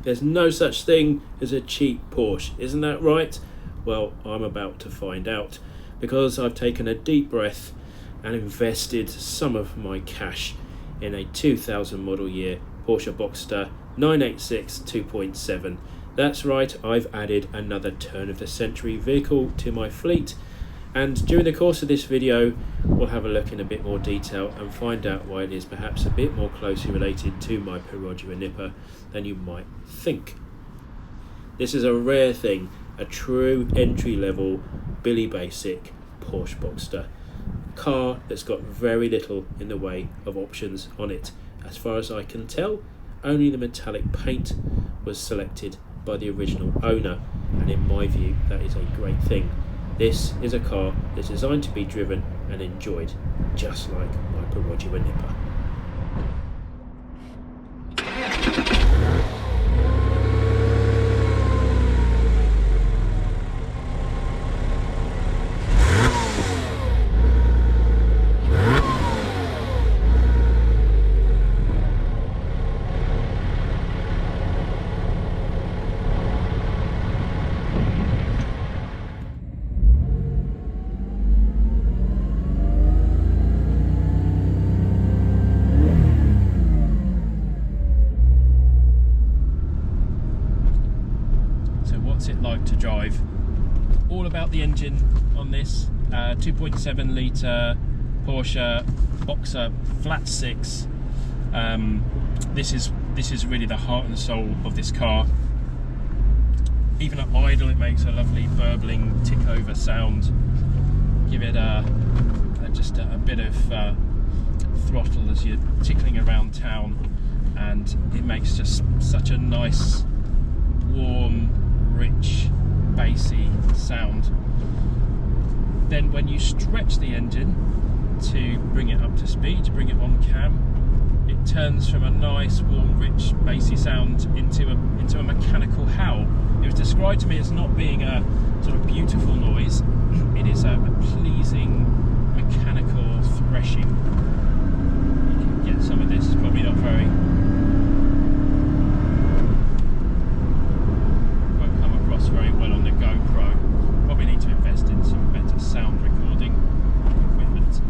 There's no such thing as a cheap Porsche, isn't that right? Well, I'm about to find out, because I've taken a deep breath and invested some of my cash in a 2000 model year Porsche Boxster 986 2.7. That's right, I've added another turn of the century vehicle to my fleet, and during the course of this video we'll have a look in a bit more detail and find out why it is perhaps a bit more closely related to my Perodua Nippa than you might think. This is a rare thing, a true entry-level Billy Basic Porsche Boxster. Car that's got very little in the way of options on it. As far as I can tell, only the metallic paint was selected by the original owner, and in my view that is a great thing. This is a car that's designed to be driven and enjoyed, just like my Perodua Nippa. What's it like to drive? All about the engine on this 2.7 litre Porsche Boxster flat 6. This is really the heart and soul of this car. Even at idle it makes a lovely burbling tick over sound. Give it just a bit of throttle as you're tickling around town, and it makes just such a nice warm, rich, bassy sound. Then when you stretch the engine to bring it up to speed, to bring it on cam, it turns from a nice, warm, rich, bassy sound into a mechanical howl. It was described to me as not being a sort of beautiful noise. It is a pleasing mechanical threshing. You can get some of this, it's probably not very. Very well on the GoPro. Probably need to invest in some better sound recording equipment,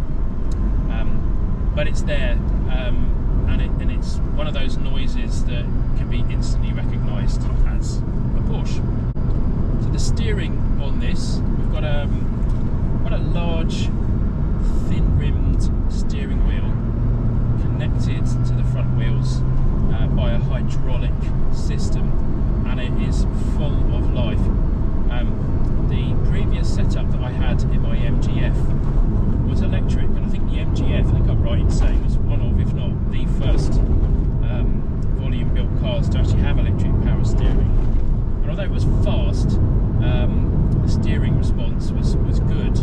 but it's there, and it's one of those noises that can be instantly recognised as a Porsche. So the steering on this, we've got quite a large, thin-rimmed steering wheel connected to the front wheels by a hydraulic system, and it is full of life. The previous setup that I had in my MGF was electric, and I think the MGF, I think I'm right in saying, was one of, if not the first volume built cars to actually have electric power steering. And although it was fast, the steering response was good.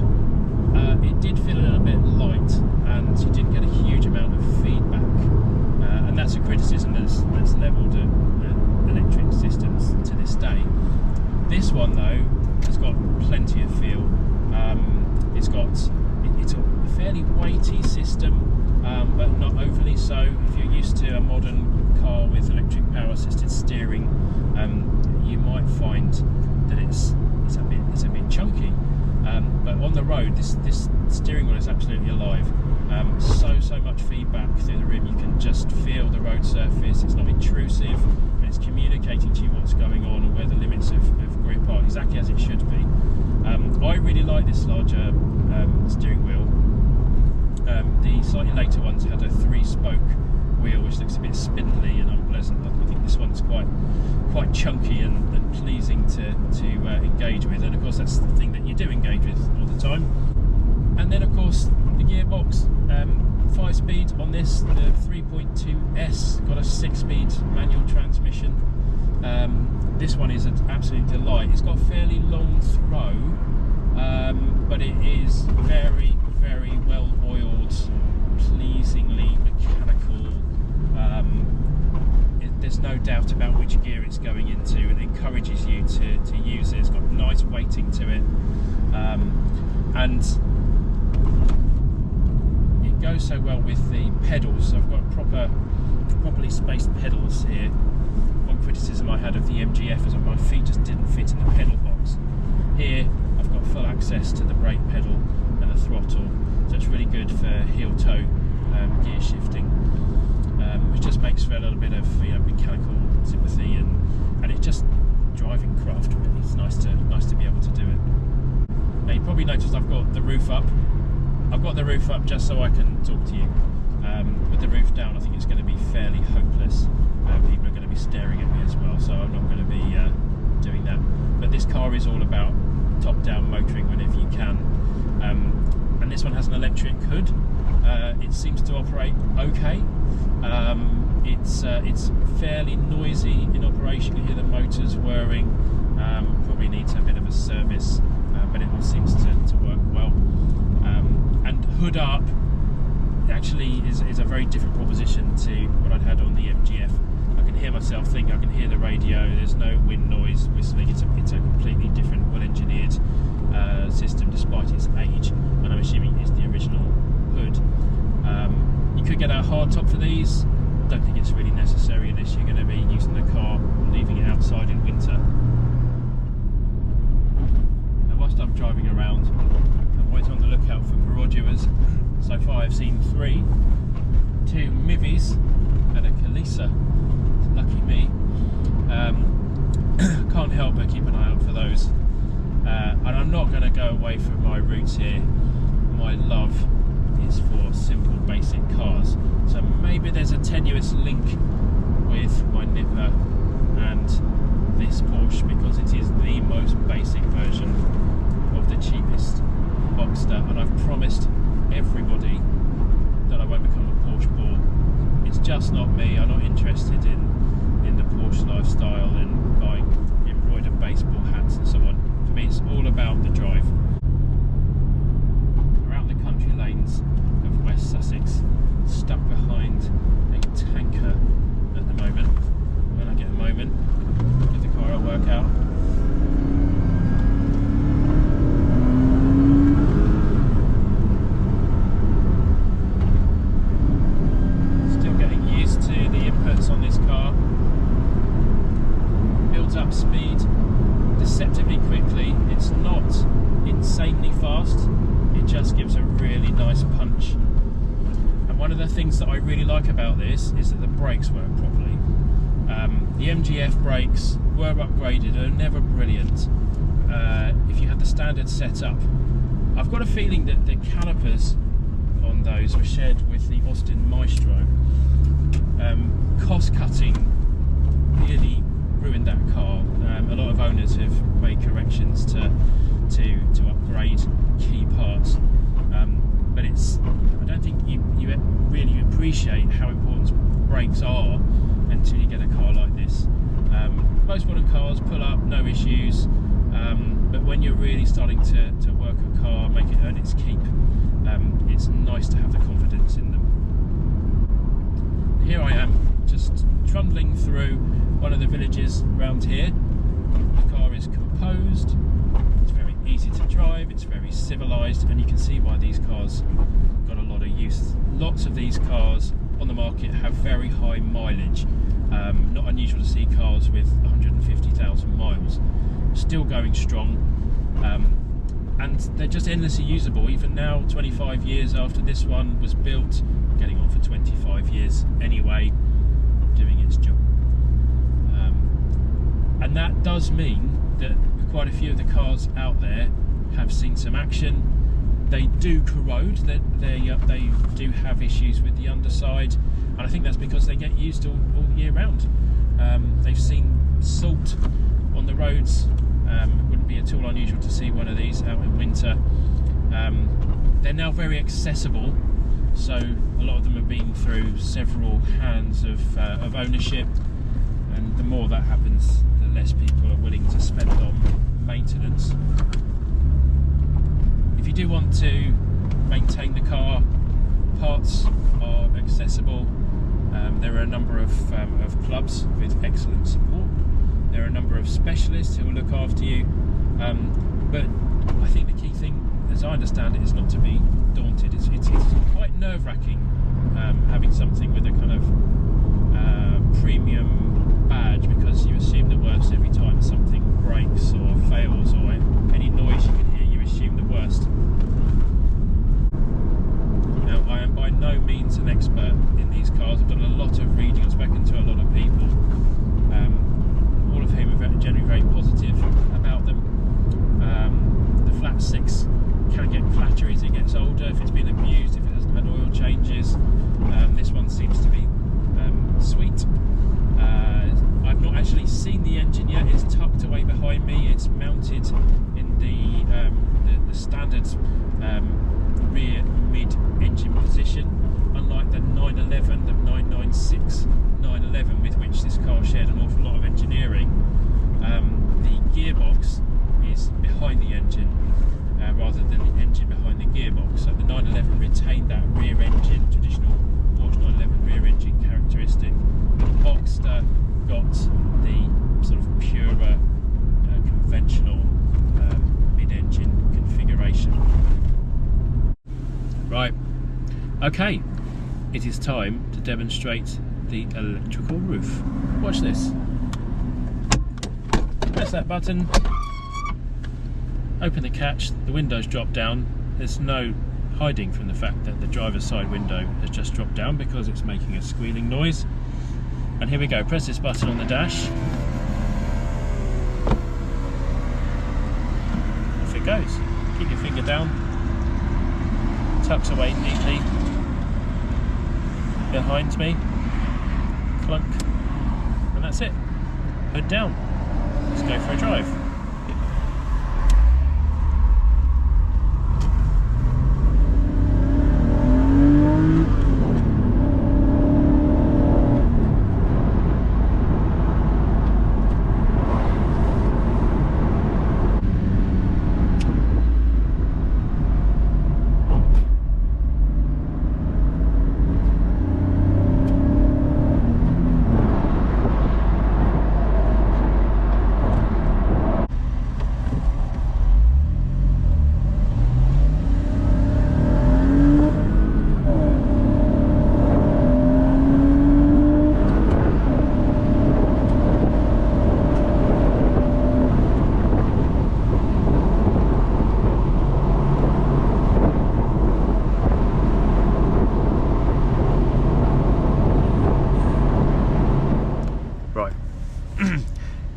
It did feel a little bit light, and you didn't get a huge amount of feedback, and that's a criticism that's levelled at electric systems to this day. This one though has got plenty of feel. It's a fairly weighty system, but not overly so. If you're used to a modern car with electric power assisted steering, you might find that it's a bit chunky. But on the road, this steering wheel is absolutely alive. So much feedback through the rim. You can just feel the road surface. It's not intrusive. It's communicating to you what's going on and where the limits of grip are, exactly as it should be. I really like this larger steering wheel. The slightly later ones had a 3-spoke wheel, which looks a bit spindly and unpleasant. I think this one's quite chunky and pleasing to engage with, and of course that's the thing that you do engage with all the time. And then of course the gearbox, 5-speed on this, the 3.2S, got a 6-speed manual transmission. This one is an absolute delight. It's got a fairly long throw, but it is very, very well oiled, pleasingly mechanical. There's no doubt about which gear it's going into, and it encourages you to use it. It's got nice weighting to it, and it goes so well with the pedals. So I've got properly spaced pedals here. One criticism I had had of the MGF is that my feet just didn't fit in the pedal box. Here I've got full access to the brake pedal and the throttle, so it's really good for heel-toe gear shifting, which just makes for a little bit of mechanical sympathy, and it's just driving craft really. It's nice to be able to do it. Now you probably noticed I've got the roof up. I've got the roof up just so I can talk to you. With the roof down, I think it's going to be fairly hopeless. People are going to be staring at me as well, so I'm not going to be doing that. But this car is all about top-down motoring whenever you can. And this one has an electric hood. It seems to operate okay. It's fairly noisy in operation. You hear the motors whirring. Probably needs a bit of a service, but it all seems to work well. And hood up actually is a very different proposition to what I'd had on the MGF. I can hear myself think, I can hear the radio, there's no wind noise whistling. It's a completely different, well-engineered system despite its age, and I'm assuming it's the original hood. You could get a hard top for these. Don't think it's really necessary unless you're going to be using the car or leaving it outside in winter. Now whilst I'm driving around, I'm always on the lookout for Peroduas. So far I've seen 3, 2 Mivis and a Kalisa. Lucky me. Can't help but keep an eye out for those. And I'm not going to go away from my roots here. My love is for simple basic cars. So maybe there's a tenuous link with my Nippa and this Porsche, because it is the most basic version of the cheapest Boxster, and I've promised everybody that I won't become a Porsche bore. It's just not me. I'm not interested in the Porsche lifestyle and buying embroidered baseball hats and so on. For me, it's all about the drive. Around the country lanes of West Sussex, stuck behind a tanker at the moment. When I get a moment, give the car a workout. On this car, builds up speed deceptively quickly. It's not insanely fast, it just gives a really nice punch. And one of the things that I really like about this is that the brakes work properly. The MGF brakes were upgraded, are never brilliant. If you had the standard setup, I've got a feeling that the calipers on those were shared with the Austin Maestro. Cost cutting really ruined that car. A lot of owners have made corrections to upgrade key parts, but I don't think you really appreciate how important brakes are until you get a car like this. Most modern cars pull up, no issues, but when you're really starting to work a car, make it earn its keep, it's nice to have the confidence in them. Here I am, just trundling through one of the villages around here. The car is composed, it's very easy to drive, it's very civilised, and you can see why these cars got a lot of use. Lots of these cars on the market have very high mileage. Not unusual to see cars with 150,000 miles. Still going strong, and they're just endlessly usable. Even now, 25 years after this one was built, getting on for 25 years anyway, doing its job. And that does mean that quite a few of the cars out there have seen some action. They do corrode, they do have issues with the underside, and I think that's because they get used all year round. They've seen salt on the roads. It wouldn't be at all unusual to see one of these out in winter. They're now very accessible, so a lot of them have been through several hands of ownership, and the more that happens, the less people are willing to spend on maintenance. If you do want to maintain the car, parts are accessible. There are a number of clubs with excellent support. There are a number of specialists who will look after you, but I think the key thing, as I understand it, is not to be daunted. It's quite nerve-wracking having something with a kind of premium badge, because you assume that it's mounted in the standard rear mid-engine position, unlike the 911, the 996 911 with which this car shared an awful lot of engineering. The gearbox is behind the engine rather than the engine behind the gearbox. So the 911 retained that rear engine, traditional Porsche 911 rear engine characteristic. The Boxster got the sort of purer, conventional mid-engine configuration. Right, okay, it is time to demonstrate the electrical roof. Watch this. Press that button, open the catch, the windows drop down. There's no hiding from the fact that the driver's side window has just dropped down because it's making a squealing noise. And here we go, press this button on the dash. Off it goes. Keep your finger down, tucks away neatly behind me, clunk, and that's it. Hood down. Let's go for a drive.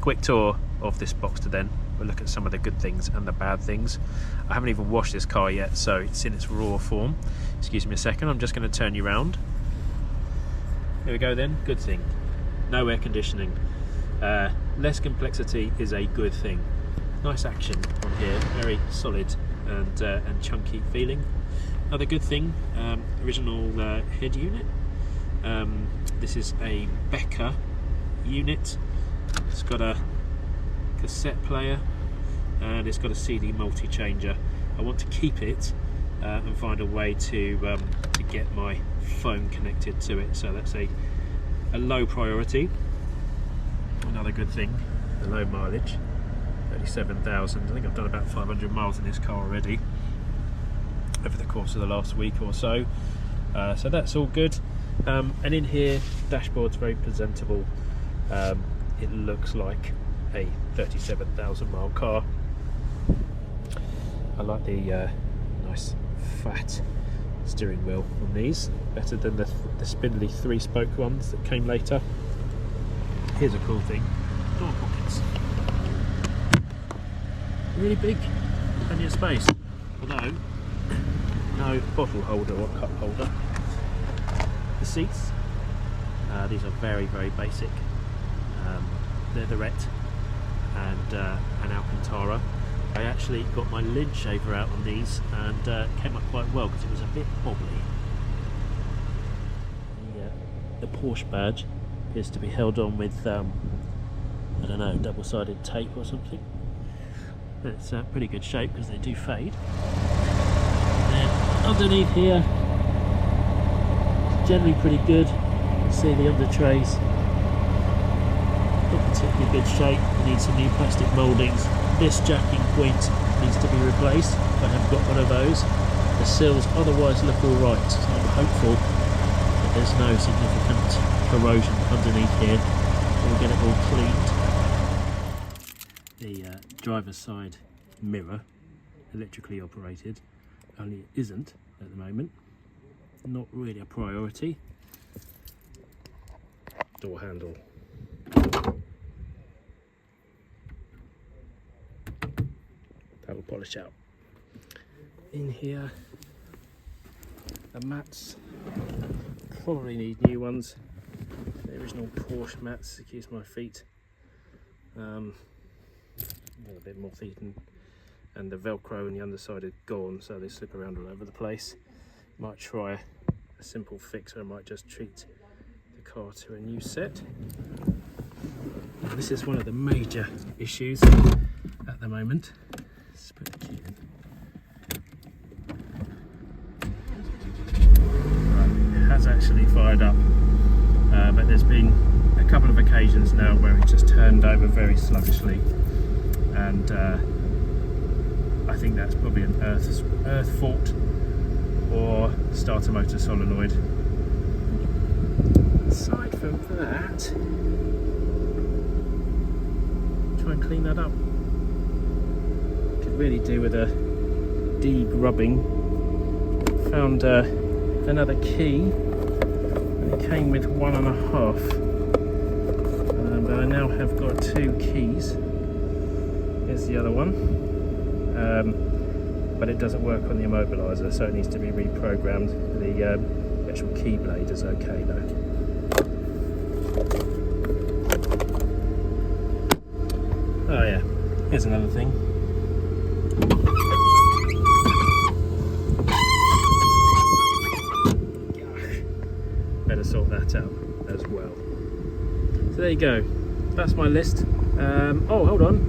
Quick tour of this Boxster then. We'll look at some of the good things and the bad things. I haven't even washed this car yet, so it's in its raw form. Excuse me a second, I'm just going to turn you around. Here we go then, good thing. No air conditioning. Less complexity is a good thing. Nice action on here, very solid and chunky feeling. Another good thing, original head unit. This is a Becker unit. It's got a cassette player and it's got a CD multi-changer. I want to keep it and find a way to get my phone connected to it, so that's a low priority. Another good thing, the low mileage, 37,000. I think I've done about 500 miles in this car already over the course of the last week or so. So that's all good. And in here, dashboard's very presentable. It looks like a 37,000 mile car. I like the nice fat steering wheel on these, better than the spindly 3-spoke ones that came later. Here's a cool thing, door pockets. Really big, plenty of space, although no bottle holder or cup holder. The seats, these are very, very basic. Leatherette and Alcantara. I actually got my lid shaver out on these and came up quite well because it was a bit wobbly. The Porsche badge appears to be held on with I don't know, double-sided tape or something. It's pretty good shape because they do fade. And then underneath here, generally pretty good. You can see the under trays. Not particularly good shape, needs some new plastic mouldings. This jacking point needs to be replaced. I haven't got one of those. The sills otherwise look alright, so I'm hopeful that there's no significant corrosion underneath here. We'll get it all cleaned. The driver's side mirror, electrically operated, only it isn't at the moment. Not really a priority. Door handle. That'll polish out. In here, the mats probably need new ones. The original Porsche mats, excuse my feet. a little bit moth eaten, and the velcro on the underside is gone, so they slip around all over the place. Might try a simple fix, or I might just treat the car to a new set. Now, this is one of the major issues at the moment. Let's put the key in. Right, it has actually fired up, but there's been a couple of occasions now where it just turned over very sluggishly, and I think that's probably an earth fault or starter motor solenoid. Aside from that, try and clean that up. Could really do with a de-grubbing. Found another key, and it came with 1.5, but I now have got 2 keys. Here's the other one, but it doesn't work on the immobiliser, so it needs to be reprogrammed. The actual key blade is okay though. Oh yeah, here's another thing. Better sort that out as well. So there you go, that's my list. Oh, hold on,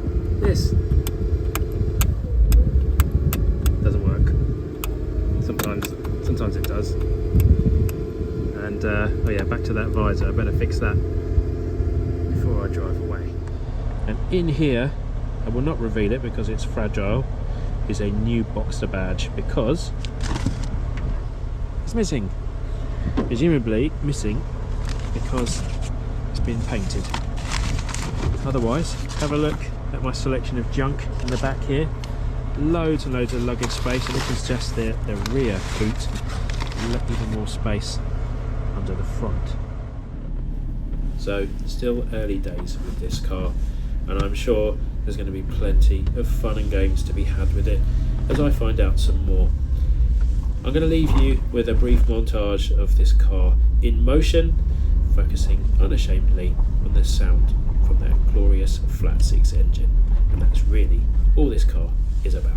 this doesn't work. Sometimes it does. And oh yeah, back to that visor. I better fix that before I drive away. And in here, I will not reveal it because it's fragile, is a new Boxster badge, because it's missing. Presumably missing because it's been painted. Otherwise, have a look at my selection of junk in the back here. Loads and loads of luggage space, and this is just the rear boot. Even more space under the front. So still early days with this car, and I'm sure there's going to be plenty of fun and games to be had with it as I find out some more. I'm going to leave you with a brief montage of this car in motion, focusing unashamedly on the sound from that glorious flat 6 engine, and that's really all this car is about.